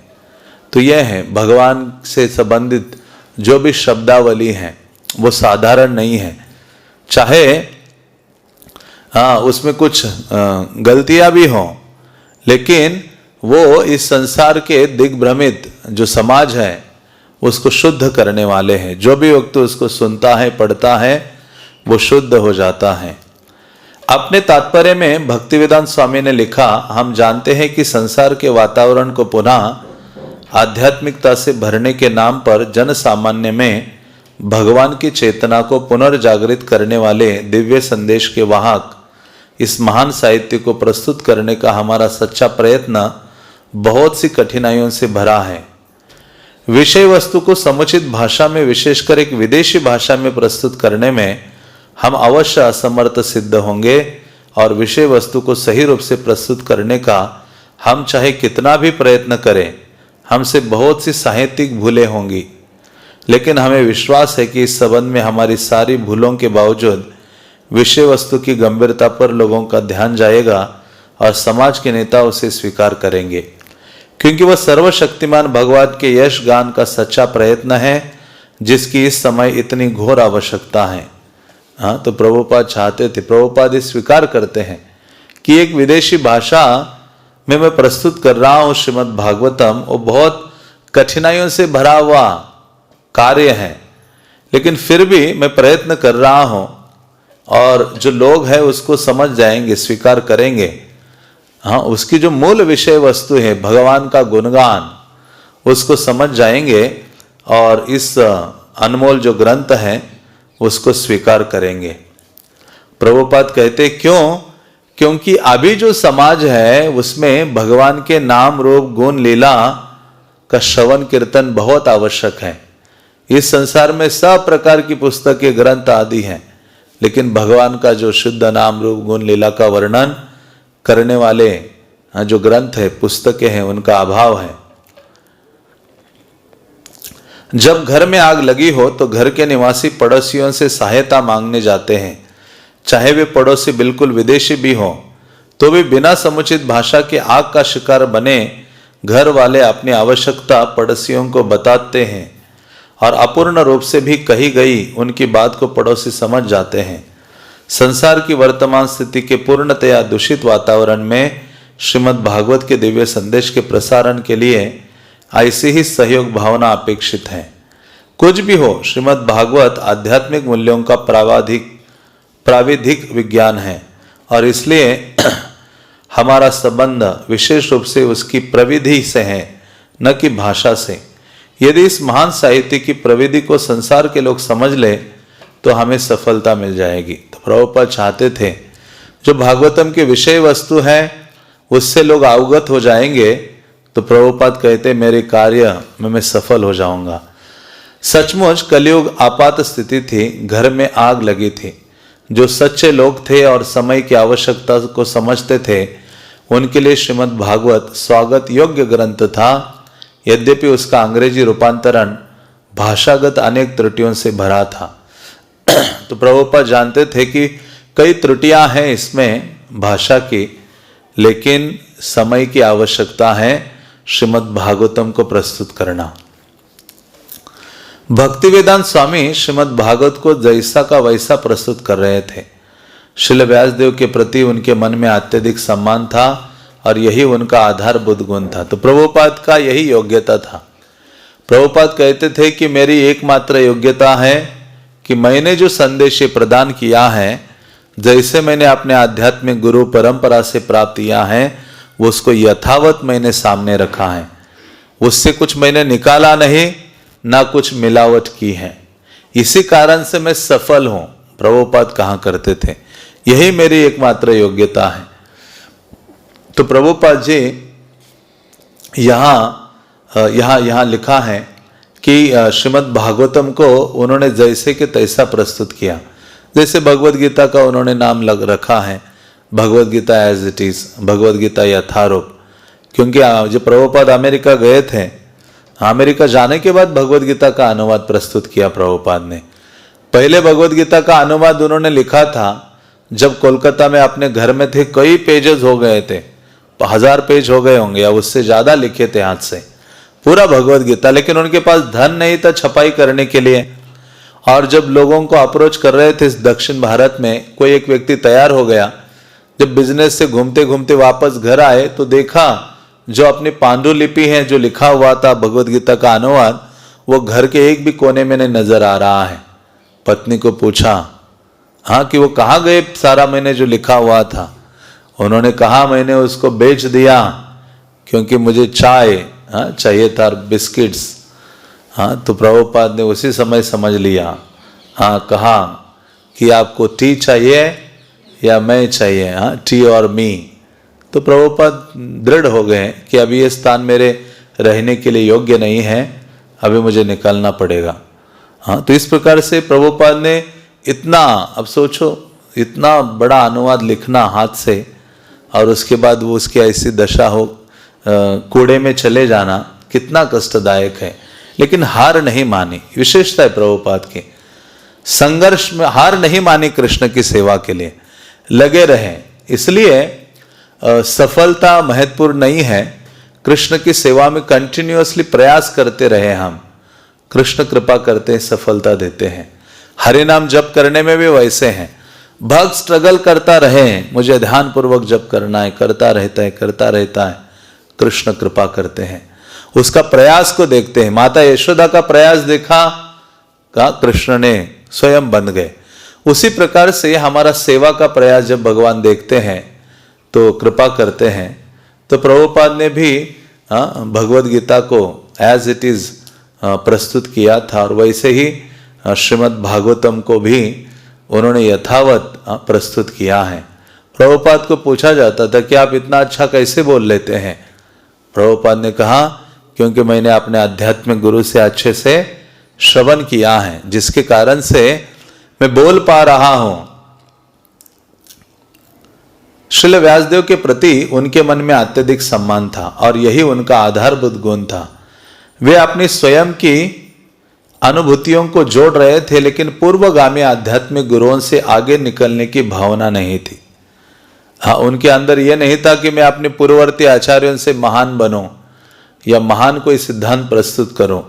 तो यह है भगवान से संबंधित जो भी शब्दावली है वो साधारण नहीं है। चाहे उसमें कुछ गलतियां भी हों, लेकिन वो इस संसार के दिग्भ्रमित जो समाज है उसको शुद्ध करने वाले हैं। जो भी व्यक्ति उसको सुनता है, पढ़ता है, वो शुद्ध हो जाता है। अपने तात्पर्य में भक्तिवेदांत स्वामी ने लिखा, हम जानते हैं कि संसार के वातावरण को पुनः आध्यात्मिकता से भरने के नाम पर जन सामान्य में भगवान की चेतना को पुनर्जागृत करने वाले दिव्य संदेश के वाहक इस महान साहित्य को प्रस्तुत करने का हमारा सच्चा प्रयत्न बहुत सी कठिनाइयों से भरा है। विषय वस्तु को समुचित भाषा में, विशेषकर एक विदेशी भाषा में प्रस्तुत करने में हम अवश्य असमर्थ सिद्ध होंगे और विषय वस्तु को सही रूप से प्रस्तुत करने का हम चाहे कितना भी प्रयत्न करें, हमसे बहुत सी साहित्यिक भूलें होंगी, लेकिन हमें विश्वास है कि इस संबंध में हमारी सारी भूलों के बावजूद विषय वस्तु की गंभीरता पर लोगों का ध्यान जाएगा और समाज के नेता उसे स्वीकार करेंगे, क्योंकि वह सर्वशक्तिमान भगवान के यश गान का सच्चा प्रयत्न है जिसकी इस समय इतनी घोर आवश्यकता है। हाँ, तो प्रभुपाद चाहते थे, प्रभुपाद स्वीकार करते हैं कि एक विदेशी भाषा में मैं प्रस्तुत कर रहा हूँ श्रीमद् भागवतम, वो बहुत कठिनाइयों से भरा हुआ कार्य है, लेकिन फिर भी मैं प्रयत्न कर रहा हूँ और जो लोग हैं उसको समझ जाएंगे, स्वीकार करेंगे। हाँ, उसकी जो मूल विषय वस्तु है भगवान का गुणगान, उसको समझ जाएंगे और इस अनमोल जो ग्रंथ है उसको स्वीकार करेंगे। प्रभुपाद कहते क्यों? क्योंकि अभी जो समाज है उसमें भगवान के नाम रूप गुण लीला का श्रवण कीर्तन बहुत आवश्यक है। इस संसार में सब प्रकार की पुस्तकें, ग्रंथ आदि हैं, लेकिन भगवान का जो शुद्ध नाम रूप गुण लीला का वर्णन करने वाले जो ग्रंथ है, पुस्तकें हैं, उनका अभाव है। जब घर में आग लगी हो तो घर के निवासी पड़ोसियों से सहायता मांगने जाते हैं, चाहे वे पड़ोसी बिल्कुल विदेशी भी हो, तो भी बिना समुचित भाषा के आग का शिकार बने घर वाले अपनी आवश्यकता पड़ोसियों को बताते हैं और अपूर्ण रूप से भी कही गई उनकी बात को पड़ोसी समझ जाते हैं। संसार की वर्तमान स्थिति के पूर्णतया दूषित वातावरण में श्रीमद् भागवत के दिव्य संदेश के प्रसारण के लिए ऐसी ही सहयोग भावना अपेक्षित है। कुछ भी हो, श्रीमद् भागवत आध्यात्मिक मूल्यों का प्राविधिक विज्ञान है और इसलिए हमारा संबंध विशेष रूप से उसकी प्रविधि से है, न कि भाषा से। यदि इस महान साहित्य की प्रविधि को संसार के लोग समझ ले तो हमें सफलता मिल जाएगी। तो प्रभुपाद चाहते थे जो भागवतम की विषय वस्तु है उससे लोग अवगत हो जाएंगे, तो प्रभुपाद कहते मेरे कार्य में मैं सफल हो जाऊंगा। सचमुच कलयुग आपात स्थिति थी, घर में आग लगी थी। जो सच्चे लोग थे और समय की आवश्यकता को समझते थे उनके लिए श्रीमद् भागवत स्वागत योग्य ग्रंथ था, यद्यपि उसका अंग्रेजी रूपांतरण भाषागत अनेक त्रुटियों से भरा था। तो प्रभुपाद जानते थे कि कई त्रुटियां हैं इसमें भाषा की, लेकिन समय की आवश्यकता है श्रीमद् भागवतम को प्रस्तुत करना। भक्ति वेदांत स्वामी श्रीमद् भागवत को जैसा का वैसा प्रस्तुत कर रहे थे। श्रील व्यासदेव के प्रति उनके मन में अत्यधिक सम्मान था और यही उनका आधारभूत गुण था। तो प्रभुपाद का यही योग्यता था। प्रभुपाद कहते थे कि मेरी एकमात्र योग्यता है कि मैंने जो संदेश प्रदान किया है, जैसे मैंने अपने आध्यात्मिक गुरु परंपरा से प्राप्त किया है, उसको यथावत मैंने सामने रखा है। उससे कुछ मैंने निकाला नहीं, ना कुछ मिलावट की है। इसी कारण से मैं सफल हूं, प्रभुपाद कहा करते थे। यही मेरी एकमात्र योग्यता है। तो प्रभुपाद जी यहाँ लिखा है कि श्रीमद् भागवतम को उन्होंने जैसे कि तैसा प्रस्तुत किया। जैसे भगवद गीता का उन्होंने नाम रखा है Bhagavad Gita as it is, Bhagavad Gita Yatharoop. क्योंकि जब प्रभुपाद अमेरिका गए थे, अमेरिका जाने के बाद भगवद गीता का अनुवाद प्रस्तुत किया प्रभुपाद ने। पहले भगवद गीता का अनुवाद उन्होंने लिखा था जब कोलकाता में अपने घर में थे, कई पेजेस हो गए थे, 1000 पेज हो गए होंगे या उससे ज्यादा लिखे थे हाथ से पूरा भगवद गीता। लेकिन उनके पास धन नहीं था छपाई करने के लिए। और जब लोगों को अप्रोच कर रहे थे दक्षिण भारत में, कोई एक व्यक्ति तैयार हो गया। जब बिजनेस से घूमते घूमते वापस घर आए तो देखा जो अपनी पांडुलिपि है, जो लिखा हुआ था भगवद गीता का अनुवाद, वो घर के एक भी कोने में नहीं नजर आ रहा है। पत्नी को पूछा हाँ कि वो कहाँ गए सारा मैंने जो लिखा हुआ था। उन्होंने कहा मैंने उसको बेच दिया क्योंकि मुझे चाय चाहिए था, बिस्किट्स। हाँ, तो प्रभुपाद ने उसी समय समझ लिया। हाँ, कहा कि आपको टी चाहिए या मैं चाहिए, हाँ टी और मी। तो प्रभुपाद दृढ़ हो गए कि अभी ये स्थान मेरे रहने के लिए योग्य नहीं है, अभी मुझे निकलना पड़ेगा। हाँ, तो इस प्रकार से प्रभुपाद ने इतना, अब सोचो इतना बड़ा अनुवाद लिखना हाथ से और उसके बाद वो उसकी ऐसी दशा हो, कूड़े में चले जाना कितना कष्टदायक है। लेकिन हार नहीं मानी, विशेषता है प्रभुपाद की, संघर्ष में हार नहीं मानी, कृष्ण की सेवा के लिए लगे रहे। इसलिए सफलता महत्वपूर्ण नहीं है, कृष्ण की सेवा में कंटिन्यूअसली प्रयास करते रहे हम, कृष्ण कृपा करते हैं, सफलता देते हैं। हरि नाम जप करने में भी वैसे हैं, भक्त स्ट्रगल करता रहे, मुझे ध्यान पूर्वक जप करना है, करता रहता है, कृष्ण कृपा करते हैं, उसका प्रयास को देखते हैं। माता यशोदा का प्रयास देखा, कहा कृष्ण ने स्वयं बन गए। उसी प्रकार से हमारा सेवा का प्रयास जब भगवान देखते हैं तो कृपा करते हैं। तो प्रभुपाद ने भी भगवद गीता को एज इट इज प्रस्तुत किया था और वैसे ही श्रीमद् भागवतम को भी उन्होंने यथावत प्रस्तुत किया है। प्रभुपाद को पूछा जाता था कि आप इतना अच्छा कैसे बोल लेते हैं? प्रभुपाद ने कहा क्योंकि मैंने अपने आध्यात्मिक गुरु से अच्छे से श्रवण किया है, जिसके कारण से मैं बोल पा रहा हूं। श्रील व्यासदेव के प्रति उनके मन में अत्यधिक सम्मान था और यही उनका आधारभूत गुण था। वे अपनी स्वयं की अनुभूतियों को जोड़ रहे थे, लेकिन पूर्वगामी आध्यात्मिक गुरुओं से आगे निकलने की भावना नहीं थी। हाँ, उनके अंदर यह नहीं था कि मैं अपने पूर्ववर्ती आचार्यों से महान बनूं या महान कोई सिद्धांत प्रस्तुत करूं।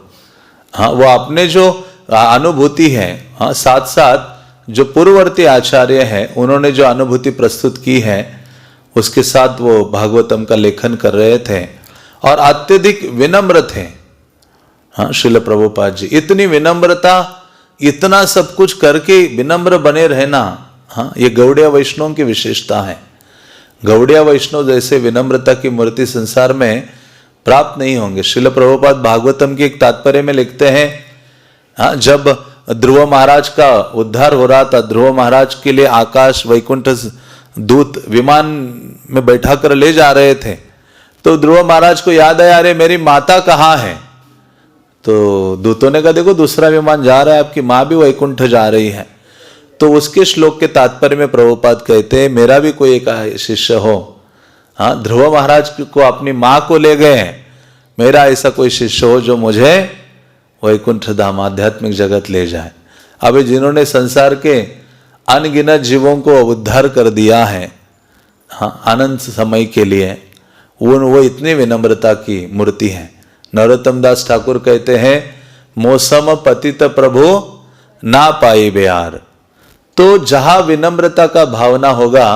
हाँ, वो अपने जो अनुभूति है, हाँ, साथ साथ जो पूर्ववर्ती आचार्य है उन्होंने जो अनुभूति प्रस्तुत की है उसके साथ वो भागवतम का लेखन कर रहे थे और अत्यधिक विनम्र थे। हाँ, श्रील प्रभुपाद जी इतनी विनम्रता, इतना सब कुछ करके विनम्र बने रहना, हाँ, ये गौड़िया वैष्णव की विशेषता है। गौड़िया वैष्णव जैसे विनम्रता की मूर्ति संसार में प्राप्त नहीं होंगे। श्रील प्रभुपाद भागवतम की एक तात्पर्य में लिखते हैं, हाँ, जब ध्रुव महाराज का उद्धार हो रहा था, ध्रुव महाराज के लिए आकाश वैकुंठ दूत विमान में बैठा कर ले जा रहे थे, तो ध्रुव महाराज को याद आया, अरे मेरी माता कहाँ है? तो दूतों ने कहा देखो दूसरा विमान जा रहा है, आपकी माँ भी वैकुंठ जा रही है। तो उसके श्लोक के तात्पर्य में प्रभुपाद कहते हैं मेरा भी कोई एक शिष्य हो, हाँ, ध्रुव महाराज को अपनी माँ को ले गए, मेरा ऐसा कोई शिष्य हो जो मुझे वैकुंठ धाम आध्यात्मिक जगत ले जाए। अभी जिन्होंने संसार के अनगिनत जीवों को उद्धार कर दिया है, हाँ, अनंत समय के लिए, वो इतनी विनम्रता की मूर्ति है। नरोत्तम दास ठाकुर कहते हैं मौसम पतित प्रभु ना पाई बेयार। तो जहां विनम्रता का भावना होगा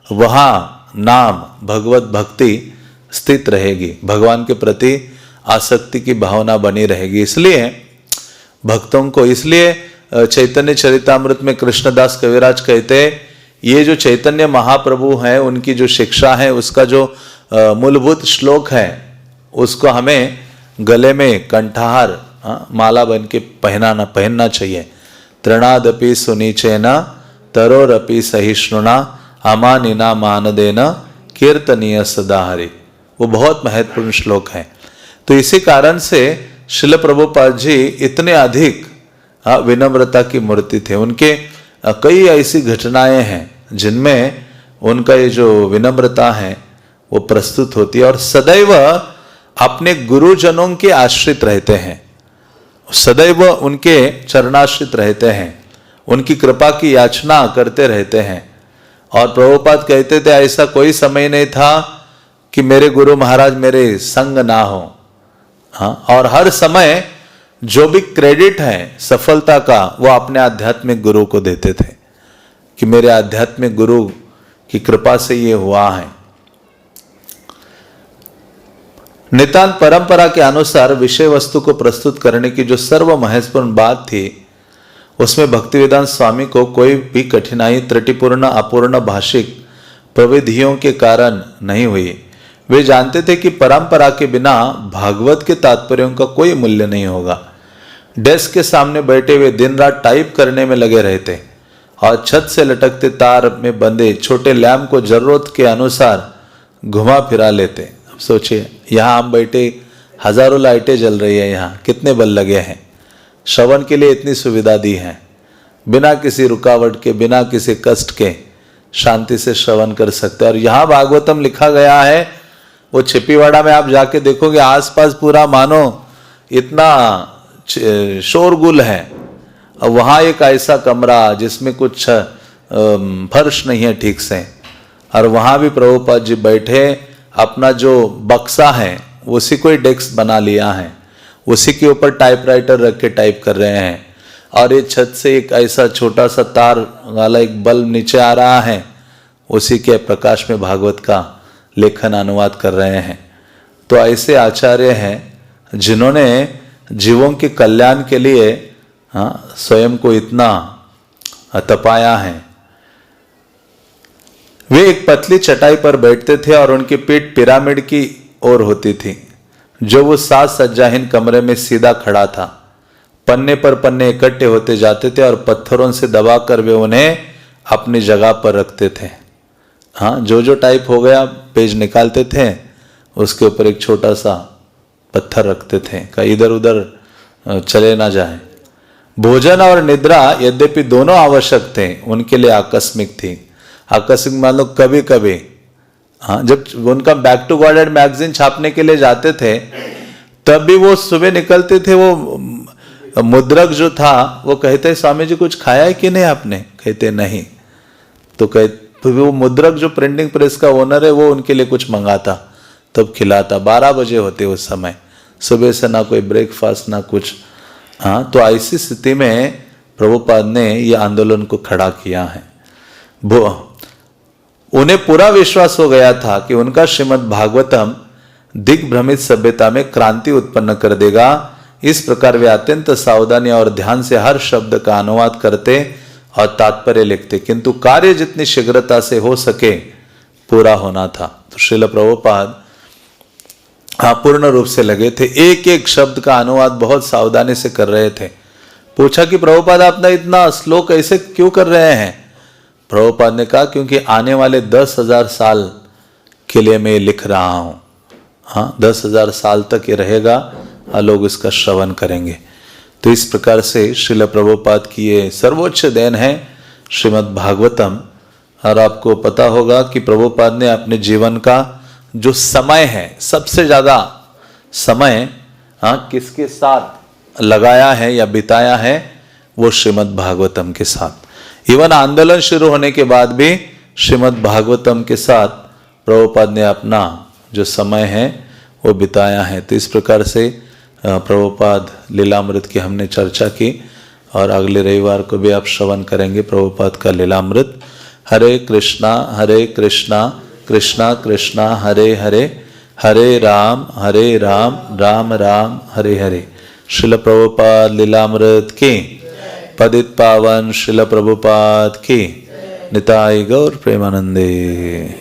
वहां नाम भगवत भक्ति स्थित रहेगी, भगवान के प्रति आसक्ति की भावना बनी रहेगी। इसलिए भक्तों को, इसलिए चैतन्य चरितामृत में कृष्णदास कविराज कहते हैं ये जो चैतन्य महाप्रभु हैं उनकी जो शिक्षा है उसका जो मूलभूत श्लोक है उसको हमें गले में कंठहार, माला बन के पहनना चाहिए। तृणादपि सुनीचेन तरोरपि सहिष्णुना अमानिना मानदेन कीर्तनीय सदा हरि। वो बहुत महत्वपूर्ण श्लोक है। तो इसी कारण से श्रील प्रभुपाद जी इतने अधिक विनम्रता की मूर्ति थे। उनके कई ऐसी घटनाएं हैं जिनमें उनका ये जो विनम्रता है वो प्रस्तुत होती है और सदैव अपने गुरुजनों के आश्रित रहते हैं, सदैव उनके चरणाश्रित रहते हैं, उनकी कृपा की याचना करते रहते हैं। और प्रभुपाद कहते थे ऐसा कोई समय नहीं था कि मेरे गुरु महाराज मेरे संग ना हो। हाँ, और हर समय जो भी क्रेडिट है सफलता का वो अपने आध्यात्मिक गुरु को देते थे कि मेरे आध्यात्मिक गुरु की कृपा से ये हुआ है। नितांत परंपरा के अनुसार विषय वस्तु को प्रस्तुत करने की जो सर्व महत्वपूर्ण बात थी उसमें भक्तिवेदांत स्वामी को कोई भी कठिनाई त्रुटिपूर्ण अपूर्ण भाषिक प्रविधियों के कारण नहीं हुई। वे जानते थे कि परंपरा के बिना भागवत के तात्पर्यों का कोई मूल्य नहीं होगा। डेस्क के सामने बैठे हुए दिन रात टाइप करने में लगे रहते और छत से लटकते तार में बंधे छोटे लैम्प को जरूरत के अनुसार घुमा फिरा लेते। अब सोचिए यहाँ हम बैठे हजारों लाइटें जल रही है, यहाँ कितने बल लगे हैं, श्रवण के लिए इतनी सुविधा दी है, बिना किसी रुकावट के, बिना किसी कष्ट के शांति से श्रवण कर सकते हैं। और यहाँ भागवतम लिखा गया है, वो छिपीवाड़ा में आप जाके देखोगे आसपास पूरा मानो इतना शोरगुल है, और वहाँ एक ऐसा कमरा जिसमें कुछ फर्श नहीं है ठीक से, और वहाँ भी प्रभुपाद जी बैठे, अपना जो बक्सा है उसी को ही डेस्क बना लिया है, उसी के ऊपर टाइपराइटर रख के टाइप कर रहे हैं, और ये छत से एक ऐसा छोटा सा तार वाला एक बल्ब नीचे आ रहा है, उसी के प्रकाश में भागवत का लेखन अनुवाद कर रहे हैं। तो ऐसे आचार्य हैं जिन्होंने जीवों के कल्याण के लिए स्वयं को इतना तपाया है। वे एक पतली चटाई पर बैठते थे और उनकी पीठ पिरामिड की ओर होती थी, जो वो साज सज्जाहीन कमरे में सीधा खड़ा था। पन्ने पर पन्ने इकट्ठे होते जाते थे और पत्थरों से दबाकर वे उन्हें अपनी जगह पर रखते थे। हाँ, जो टाइप हो गया पेज निकालते थे, उसके ऊपर एक छोटा सा पत्थर रखते थे कि इधर उधर चले ना जाए। भोजन और निद्रा यद्यपि दोनों आवश्यक थे, उनके लिए आकस्मिक थी। आकस्मिक मान लो कभी कभी, हाँ, जब उनका बैक टू गॉडेड मैगजीन छापने के लिए जाते थे, तब भी वो सुबह निकलते थे, वो मुद्रक जो था वो कहते, स्वामी जी कुछ खाया है कि नहीं आपने? कहते नहीं। तो कहते वो मुद्रक जो प्रिंटिंग प्रेस का ओनर है वो उनके लिए कुछ मंगाता, तब खिलाता। 12 बजे होते उस समय, सुबह से ना कोई ब्रेकफास्ट ना कुछ। हाँ, तो ऐसी स्थिति में प्रभुपाद ने यह आंदोलन को खड़ा किया है। उन्हें पूरा विश्वास हो गया था कि उनका श्रीमद् भागवतम दिग्भ्रमित सभ्यता में क्रांति उत्पन्न कर देगा। इस प्रकार वे अत्यंत सावधानी और ध्यान से हर शब्द का अनुवाद करते और तात्पर्य लिखते, किंतु कार्य जितनी शीघ्रता से हो सके पूरा होना था। तो श्रील प्रभुपाद पूर्ण रूप से लगे थे, एक एक शब्द का अनुवाद बहुत सावधानी से कर रहे थे। पूछा कि प्रभुपाद आप इतना स्लो कैसे क्यों कर रहे हैं? प्रभुपाद ने कहा क्योंकि आने वाले 10,000 साल के लिए मैं लिख रहा हूं। हाँ, 10,000 साल तक ये रहेगा और लोग इसका श्रवण करेंगे। तो इस प्रकार से श्रील प्रभुपाद की ये सर्वोच्च देन है श्रीमद् भागवतम। और आपको पता होगा कि प्रभुपाद ने अपने जीवन का जो समय है, सबसे ज्यादा समय किसके साथ लगाया है या बिताया है? वो श्रीमद् भागवतम के साथ। इवन आंदोलन शुरू होने के बाद भी श्रीमद् भागवतम के साथ प्रभुपाद ने अपना जो समय है वो बिताया है। तो इस प्रकार से प्रभुपाद लीलामृत की हमने चर्चा की, और अगले रविवार को भी आप श्रवण करेंगे प्रभुपाद का लीलामृत। हरे कृष्णा कृष्णा कृष्णा हरे हरे, हरे राम राम राम हरे हरे। श्रील प्रभुपाद लीलामृत की, पतित पावन श्रील प्रभुपाद की। निताई गौर प्रेमानंदे।